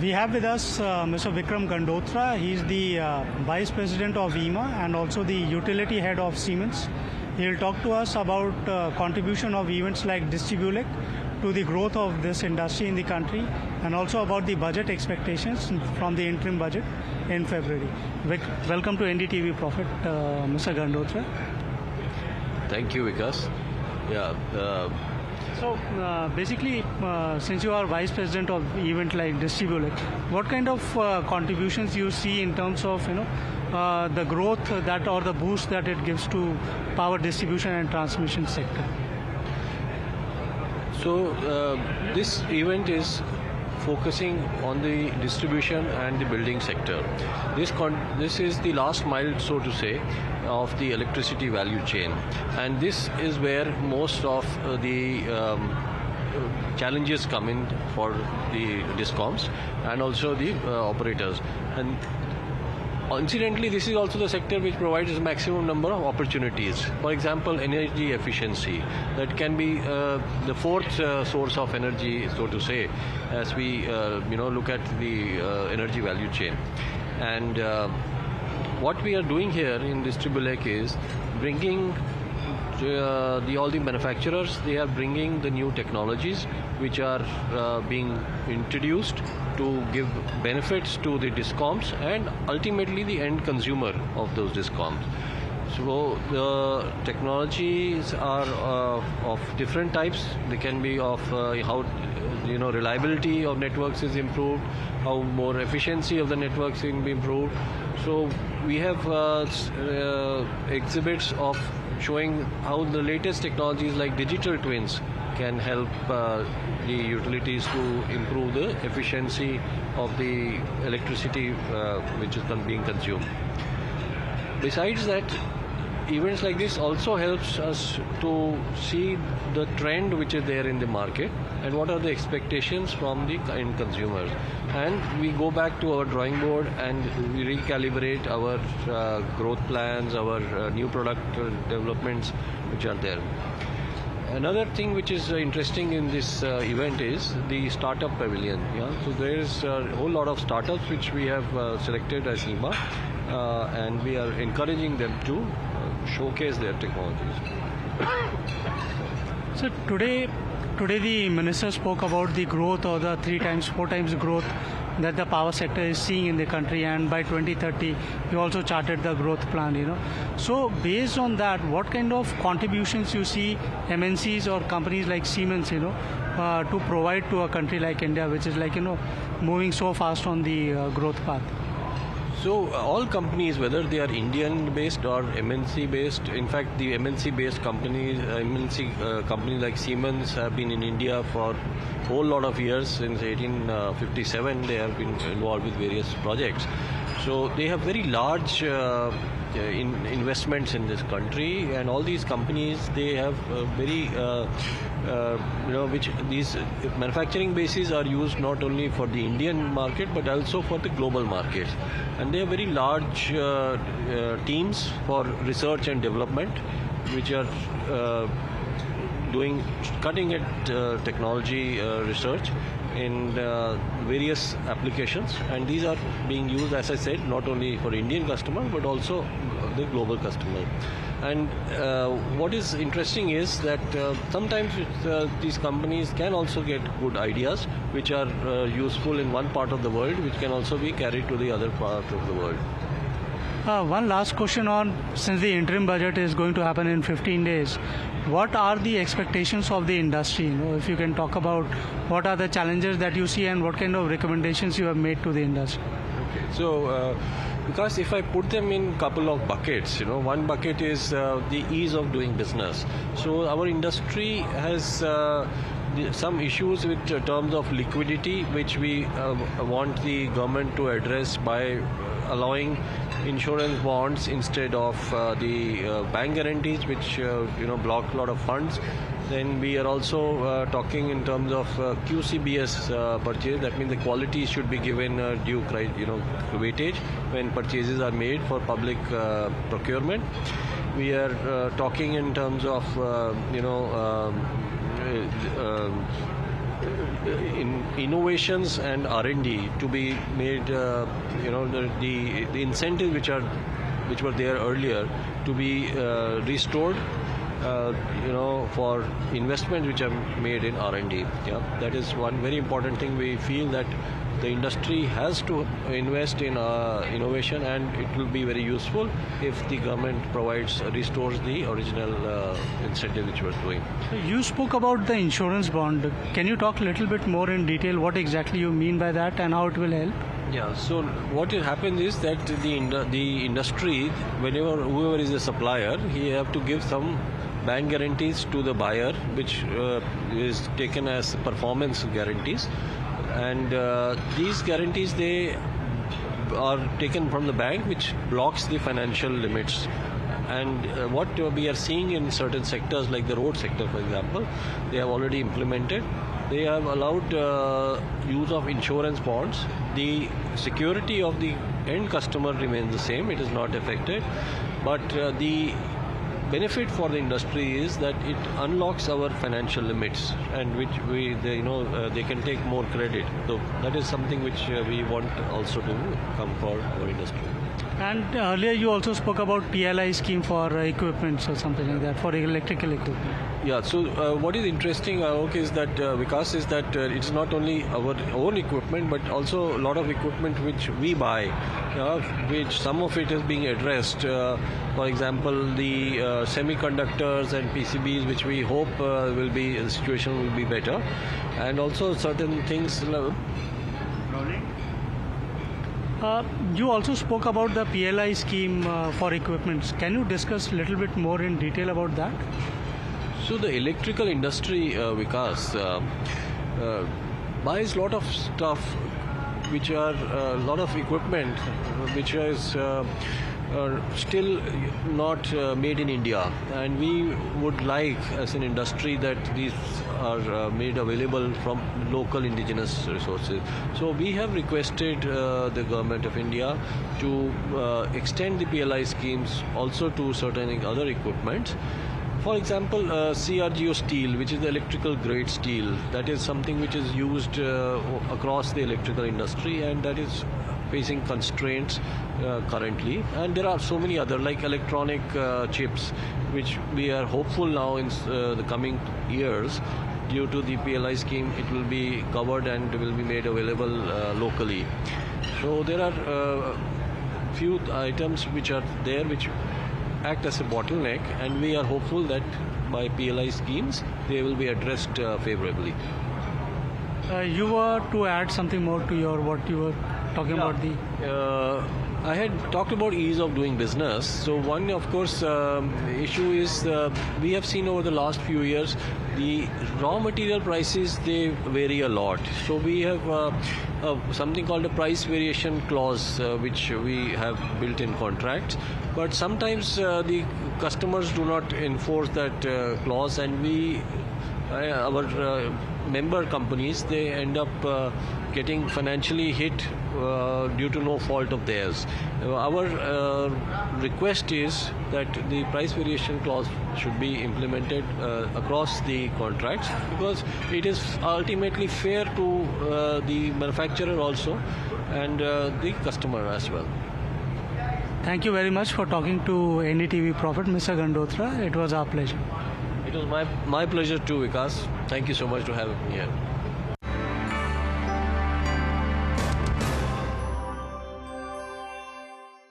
We have with us Mr. Vikram Gandotra. He is the Vice President of IEEMA and also the Utility Head of Siemens. He will talk to us about contribution of events like Distribuelec to the growth of this industry in the country and also about the budget expectations from the interim budget in February. Welcome to NDTV Profit, Mr. Gandotra. Thank you, Vikas. So basically, since you are Vice President of event like Distribuelec, what kind of contributions you see in terms of the growth that or the boost that it gives to power distribution and transmission sector? So this event is focusing on the distribution and the building sector. This is the last mile, so to say, of the electricity value chain, and this is where most of the challenges come in for the discoms and also the operators. And incidentally, this is also the sector which provides the maximum number of opportunities. For example, energy efficiency, that can be the fourth source of energy, so to say, as we look at the energy value chain. And what we are doing here in Distribuelec is bringing all the manufacturers. They are bringing the new technologies which are being introduced to give benefits to the discoms and ultimately the end consumer of those discoms. So the technologies are of different types. They can be of how reliability of networks is improved, how more efficiency of the networks can be improved. So we have exhibits of showing how the latest technologies like digital twins can help the utilities to improve the efficiency of the electricity which is being consumed. Besides that, events like this also helps us to see the trend which is there in the market and what are the expectations from the end consumers. And we go back to our drawing board and we recalibrate our growth plans, our new product developments which are there. Another thing which is interesting in this event is the startup pavilion. So there is a whole lot of startups which we have selected as IEEMA, and we are encouraging them to showcase their technologies. So today the minister spoke about the growth or the 3 times, 4 times growth that the power sector is seeing in the country, and by 2030 you also charted the growth plan. So based on that, what kind of contributions you see MNCs or companies like Siemens to provide to a country like India, which is moving so fast on the growth path? So all companies, whether they are Indian based or MNC based, in fact the MNC based companies, companies like Siemens have been in India for a whole lot of years. Since 1857 they have been involved with various projects. So they have very large investments in this country, and all these companies, they have very which these manufacturing bases are used not only for the Indian market but also for the global markets, and they have very large teams for research and development which are doing cutting edge technology research in various applications, and these are being used, as I said, not only for Indian customer but also the global customer. And what is interesting is that sometimes these companies can also get good ideas which are useful in one part of the world, which can also be carried to the other part of the world. One last question on, since the interim budget is going to happen in 15 days, what are the expectations of the industry? If you can talk about what are the challenges that you see and what kind of recommendations you have made to the industry. Okay. So because if I put them in a couple of buckets, one bucket is the ease of doing business. So our industry has some issues with terms of liquidity, which we want the government to address by allowing insurance bonds instead of the bank guarantees, which block a lot of funds. Then we are also talking in terms of QCBS purchase. That means the quality should be given due weightage when purchases are made for public procurement. We are talking in terms of in innovations and R&D to be made, the incentives which were there earlier to be restored, for investments which are made in R&D. Yeah, that is one very important thing. We feel that the industry has to invest in innovation, and it will be very useful if the government restores the original incentive which we're doing. You spoke about the insurance bond. Can you talk a little bit more in detail what exactly you mean by that and how it will help? Yeah, so what will happen is that the industry, whoever is a supplier, he have to give some bank guarantees to the buyer, which is taken as performance guarantees. And these guarantees, they are taken from the bank, which blocks the financial limits. And what we are seeing in certain sectors, like the road sector, for example, they have already implemented. They have allowed use of insurance bonds. The security of the end customer remains the same; it is not affected. But the benefit for the industry is that it unlocks our financial limits, and which they can take more credit. So that is something which we want also to come for our industry. And earlier you also spoke about PLI scheme for equipments or something like that, for electrical equipment. Yeah, so what is interesting, is that Vikas, is that it's not only our own equipment, but also a lot of equipment which we buy, which some of it is being addressed. For example, the semiconductors and PCBs, which we hope the situation will be better, and also certain things. You also spoke about the PLI scheme for equipments. Can you discuss a little bit more in detail about that? So the electrical industry, Vikas, buys a lot of stuff, which are a lot of equipment, which is still not made in India, and we would like, as an industry, that these are made available from local indigenous resources. So we have requested the government of India to extend the PLI schemes also to certain other equipment. For example, CRGO steel, which is the electrical grade steel, that is something which is used across the electrical industry, and that is facing constraints currently. And there are so many other, like electronic chips, which we are hopeful now in the coming years, due to the PLI scheme, it will be covered and will be made available locally. So there are few items which are there which act as a bottleneck, and we are hopeful that by PLI schemes they will be addressed favorably. You were to add something more to what you were talking about I had talked about ease of doing business. So one, of course, issue is we have seen over the last few years the raw material prices, they vary a lot. So we have something called a price variation clause, which we have built in contracts. But sometimes the customers do not enforce that clause, and our member companies, they end up getting financially hit due to no fault of theirs. Our request is that the price variation clause should be implemented across the contracts, because it is ultimately fair to the manufacturer also, and the customer as well. Thank you very much for talking to NDTV Profit, Mr. Gandotra. It was our pleasure. It was my pleasure too, Vikas. Thank you so much for having me here.